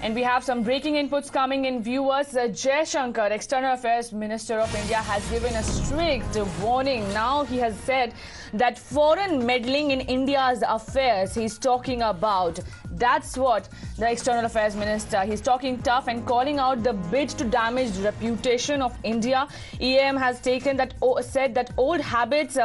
And we have some breaking inputs coming in, viewers. Jai Shankar, External Affairs Minister of India, has given a strict warning. Now he has said that foreign meddling in India's affairs he's talking about. That's what the External Affairs Minister, he's talking tough and calling out the bid to damage the reputation of India. EAM has said that old habits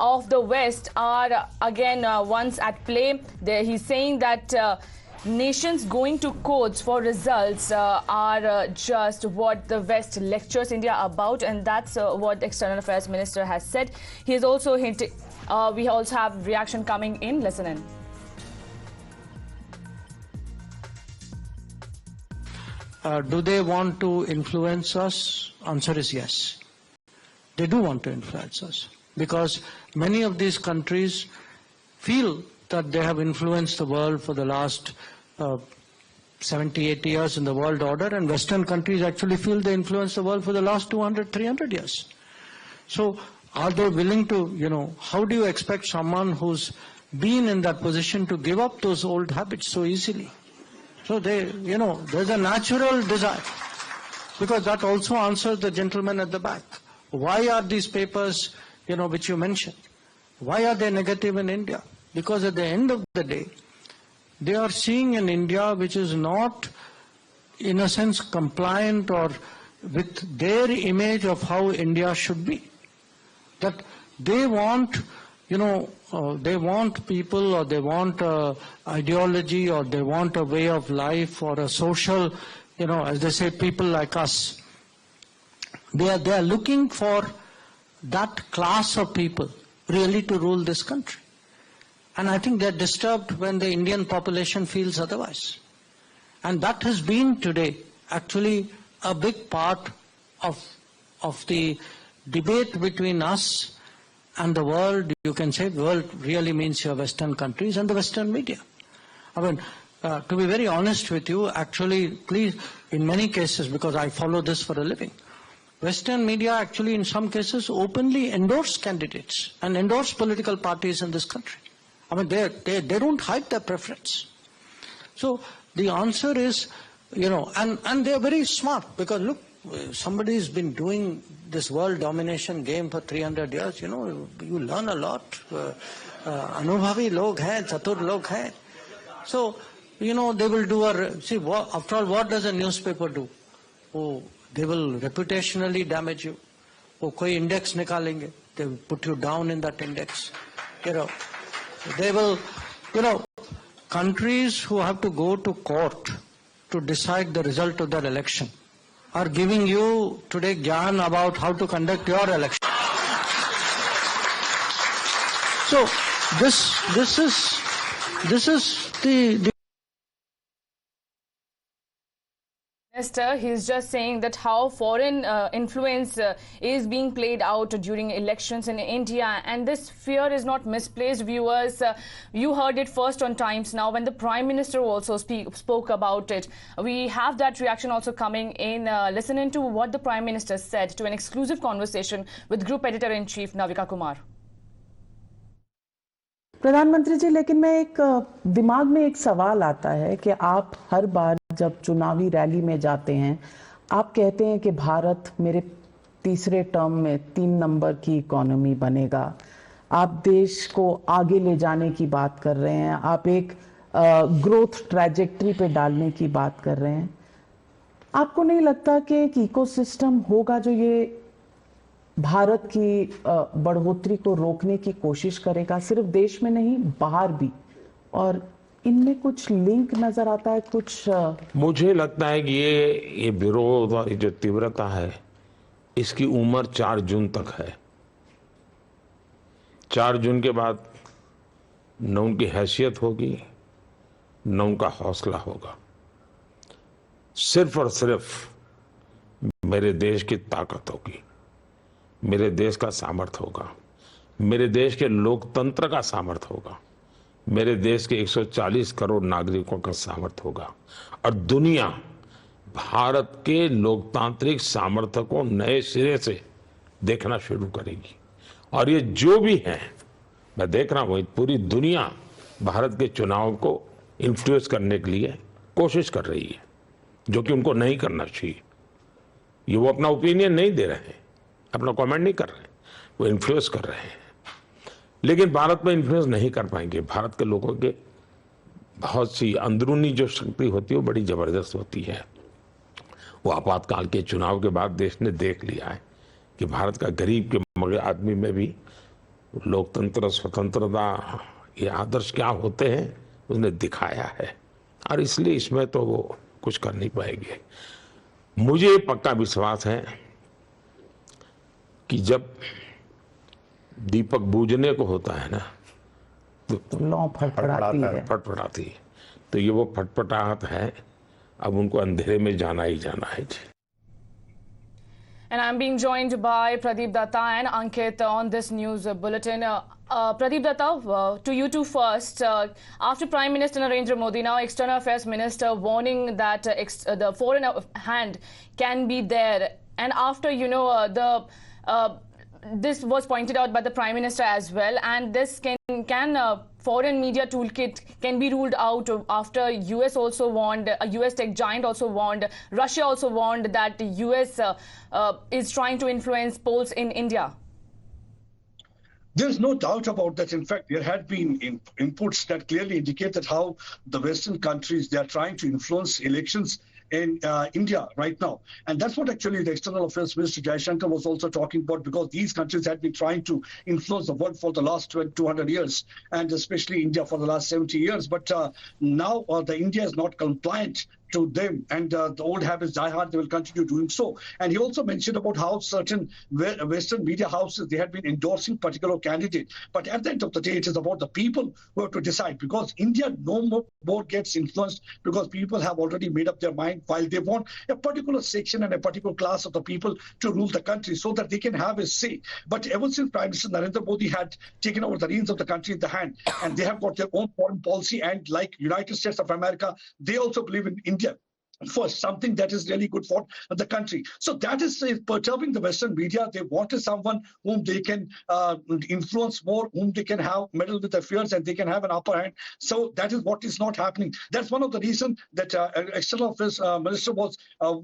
of the West are again once at play. He's saying that nations going to courts for results are just what the West lectures India about, and that's what the External Affairs Minister has said. He has also hinted. We also have reaction coming in. Listen in. Do they want to influence us? Answer is yes. They do want to influence us because many of these countries feel that they have influenced the world for the last 70, 80 years in the world order, and Western countries actually feel they influenced the world for the last 200, 300 years. So are they willing to, how do you expect someone who's been in that position to give up those old habits so easily? So there's a natural desire, because that also answers the gentleman at the back. Why are these papers, which you mentioned, why are they negative in India? Because at the end of the day, they are seeing an India which is not, in a sense, compliant or with their image of how India should be. That they want, they want people, or they want ideology, or they want a way of life, or a social, as they say, people like us. They are looking for that class of people really to rule this country. And I think they're disturbed when the Indian population feels otherwise. And that has been today actually a big part of the debate between us and the world. You can say the world really means your Western countries and the Western media. I mean, to be very honest with you, actually, please, in many cases, because I follow this for a living, Western media actually in some cases openly endorse candidates and endorse political parties in this country. I mean, they don't hide their preference. So the answer is, and they're very smart, because look, somebody's been doing this world domination game for 300 years, you learn a lot. Anubhavi log hai, chatur log hai. So, they will do after all, what does a newspaper do? Oh, they will reputationally damage you. Oh, koi index nikalenge. They will put you down in that index. They will, countries who have to go to court to decide the result of their election are giving you today gyan about how to conduct your election. So this is the Minister, he's just saying that how foreign influence is being played out during elections in India, and this fear is not misplaced, viewers. You heard it first on Times Now when the Prime Minister also spoke about it. We have that reaction also coming in. Listening to what the Prime Minister said to an exclusive conversation with Group Editor-in-Chief Navika Kumar. प्रधानमंत्री जी, लेकिन मैं दिमाग में एक सवाल आता है कि आप हर बार जब चुनावी रैली में जाते हैं, आप कहते हैं कि भारत मेरे तीसरे टर्म में 3 नंबर की इकोनॉमी बनेगा। आप देश को आगे ले जाने की बात कर रहे हैं, आप एक ग्रोथ ट्रैजेक्टरी पे डालने की बात कर रहे हैं। आपको नहीं लगता कि एक इकोसिस्टम होगा जो ये भारत की बढ़ोतरी को रोकने की कोशिश करेगा, सिर्फ देश में नहीं बाहर भी? और इनमें कुछ लिंक नजर आता है कुछ? मुझे लगता है कि ये विरोध और जो तीव्रता है, इसकी उम्र 4 जून तक है। 4 जून के बाद न उनकी हैसियत होगी, न उनका हौसला होगा। सिर्फ और सिर्फ मेरे देश की ताकत होगी, मेरे देश का सामर्थ्य होगा, मेरे देश के लोकतंत्र का सामर्थ्य होगा, मेरे देश के 140 करोड़ नागरिकों का सामर्थ्य होगा, और दुनिया भारत के लोकतांत्रिक सामर्थ्य को नए सिरे से देखना शुरू करेगी। और ये जो भी है, मैं देख रहा हूं, पूरी दुनिया भारत के चुनाव को इन्फ्लुएंस करने के लिए कोशिश कर रही है। जो कि उनको नहीं करना चाहिए। ये वो अपना ओपिनियन नहीं दे रहे हैं, अपना कमेंट नहीं कर रहे हैं, वो इन्फ्लुएंस कर रहे हैं। लेकिन भारत में इन्फ्लुएंस नहीं कर पाएंगे। भारत के लोगों के बहुत सी अंदरूनी जो शक्ति होती है वो बड़ी जबरदस्त होती है। वो आपातकाल के चुनाव के बाद देश ने देख लिया है कि भारत का गरीब के मगर आदमी में भी लोकतंत्र, स्वतंत्रता, ये आदर्श क्या होते हैं उसने दिखाया है, और इसलिए इसमें तो वो कुछ कर नहीं पाएंगे। मुझे पक्का विश्वास है कि जब दीपक बूझने को होता है ना तो लौ फटफड़ाती है। तो ये वो फटफटाहट है, अब उनको अंधेरे में जाना ही जाना है जी। And I'm being joined by Pradeep Datta and Ankit on this news bulletin. Pradeep Datta, to you two first. After Prime Minister Narendra Modi, now External Affairs Minister warning that the foreign hand can be there. And after, this was pointed out by the Prime Minister as well. And this can foreign media toolkit can be ruled out after US also warned, a US tech giant also warned, Russia also warned that the US is trying to influence polls in India. There's no doubt about that. In fact, there had been inputs that clearly indicate that how the Western countries, they are trying to influence elections in India right now. And that's what actually the External Affairs Minister Jaishankar was also talking about, because these countries had been trying to influence the world for the last 200 years, and especially India for the last 70 years. But now the India is not compliant to them, and the old habits die hard, they will continue doing so. And he also mentioned about how certain Western media houses, they had been endorsing particular candidate. But at the end of the day, it is about the people who have to decide, because India no more gets influenced, because people have already made up their mind, while they want a particular section and a particular class of the people to rule the country so that they can have a say. But ever since Prime Minister Narendra Modi had taken over the reins of the country in the hand, and they have got their own foreign policy, and like United States of America, they also believe in India for something that is really good for the country. So that is perturbing the Western media. They wanted someone whom they can influence more, whom they can have meddle with affairs, and they can have an upper hand. So that is what is not happening. That's one of the reasons that External Affairs Minister was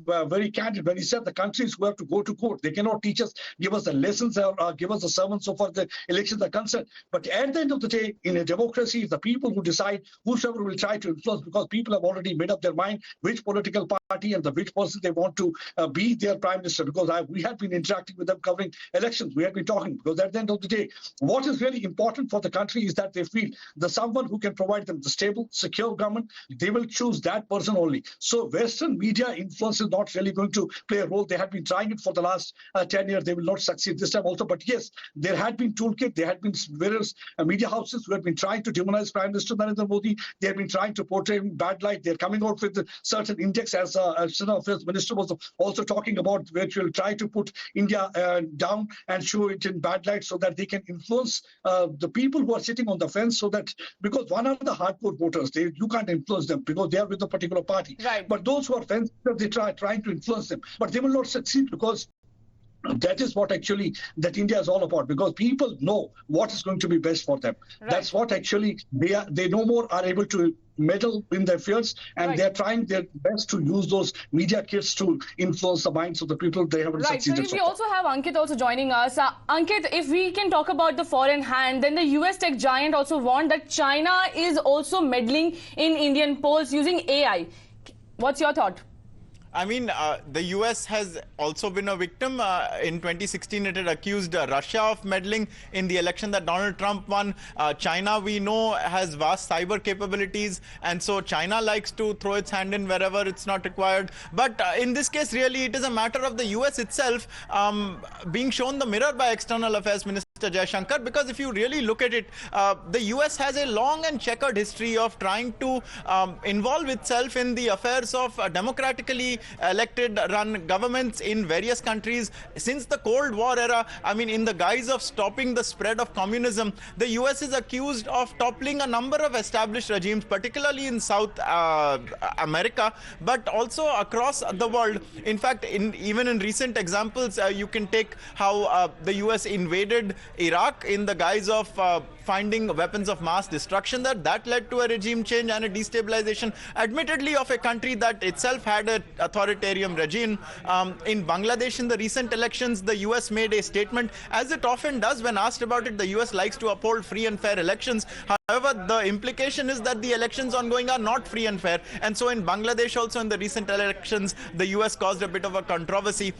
very candid when he said the countries who have to go to court, they cannot teach us, give us the lessons or give us the sermons so far the elections are concerned. But at the end of the day, in a democracy, it's the people who decide whosoever will try to influence, because people have already made up their mind which political party and the which person they want to be their prime minister. Because we have been interacting with them covering elections. We have been talking, because at the end of the day, what is really important for the country is that they feel the someone who can provide them the stable, secure government, they will choose that person only. So Western media influence is not really going to play a role. They have been trying it for the last 10 years. They will not succeed this time also. But yes, there had been toolkit. There had been various media houses who have been trying to demonize Prime Minister Narendra Modi. They have been trying to portray him in bad light. They're coming out with certain index, as External Affairs Minister was also talking about, which will try to put India down and show it in bad light so that they can influence the people who are sitting on the fence. So that, because one are the hardcore voters, you can't influence them because they are with a particular party. Right. But those who are fence, they trying to influence them, but they will not succeed, because that is what actually that India is all about, because people know what is going to be best for them. Right. That's what actually they no more are able to meddle in their affairs, and right. They're trying their best to use those media kits to influence the minds of the people. They haven't succeeded. Right. So we also have Ankit also joining us. Ankit, if we can talk about the foreign hand, then the US tech giant also warned that China is also meddling in Indian polls using AI. What's your thought? I mean, the US has also been a victim. In 2016, it had accused Russia of meddling in the election that Donald Trump won. China, we know, has vast cyber capabilities, and so China likes to throw its hand in wherever it's not required. But in this case, really, it is a matter of the US itself being shown the mirror by External Affairs Minister Jaishankar, because if you really look at it, the US has a long and checkered history of trying to involve itself in the affairs of democratically elected run governments in various countries since the Cold War era. I mean, in the guise of stopping the spread of communism, the US is accused of toppling a number of established regimes, particularly in South America, but also across the world. In fact, even in recent examples, you can take how the US invaded Iraq in the guise of finding weapons of mass destruction there. That led to a regime change and a destabilization, admittedly, of a country that itself had an authoritarian regime. In Bangladesh, in the recent elections, the US made a statement, as it often does when asked about it. The US likes to uphold free and fair elections. However, the implication is that the elections ongoing are not free and fair. And so in Bangladesh also, in the recent elections, the US caused a bit of a controversy.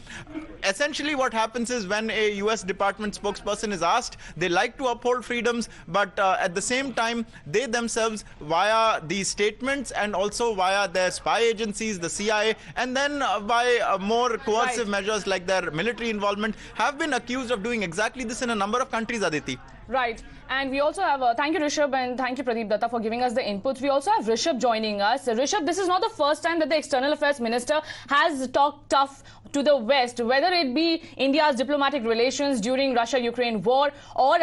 Essentially what happens is, when a US department spokesperson is asked, they like to uphold freedoms, but at the same time, they themselves, via these statements and also via their spy agencies, the CIA, and then by more coercive measures like their military involvement, have been accused of doing exactly this in a number of countries, Aditi. Right. And we also have, thank you Rishabh and thank you Pradeep Datta for giving us the inputs. We also have Rishabh joining us. Rishabh, this is not the first time that the External Affairs Minister has talked tough to the West, whether it be India's diplomatic relations during Russia-Ukraine war or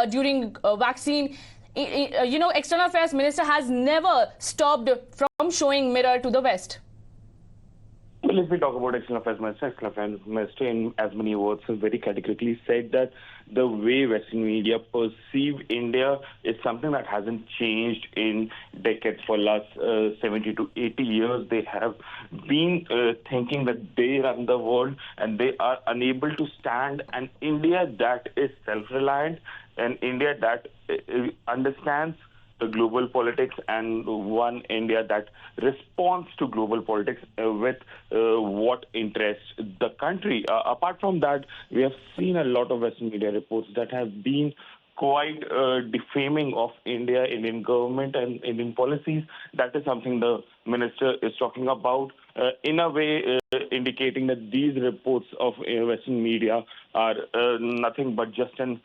during vaccine. External Affairs Minister has never stopped from showing mirror to the West. Well, if we talk about External Affairs Minister, in as many words, has very categorically said that the way Western media perceive India is something that hasn't changed in decades. For last 70 to 80 years, they have been thinking that they run the world and they are unable to stand an India that is self-reliant, an India that understands the global politics, and one India that responds to global politics with what interests the country. Apart from that, we have seen a lot of Western media reports that have been quite defaming of India, Indian government and Indian policies. That is something the minister is talking about, in a way indicating that these reports of Western media are nothing but just an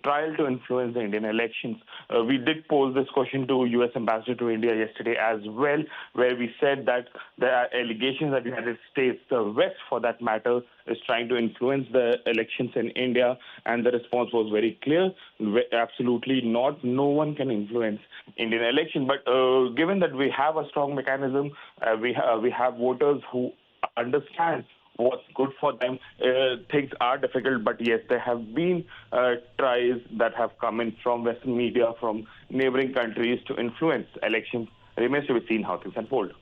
trial to influence the Indian elections. We did pose this question to U.S. Ambassador to India yesterday as well, where we said that there are allegations that the United States, the West for that matter, is trying to influence the elections in India, and the response was very clear. Absolutely not. No one can influence Indian election. But given that we have a strong mechanism, we have voters who understand what's good for them. Things are difficult, but yes, there have been tries that have come in from Western media, from neighboring countries to influence elections. Remains to be seen how things unfold.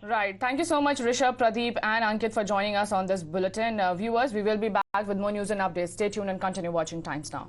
Right. Thank you so much, Rishabh, Pradeep and Ankit for joining us on this bulletin. Viewers, we will be back with more news and updates. Stay tuned and continue watching Times Now.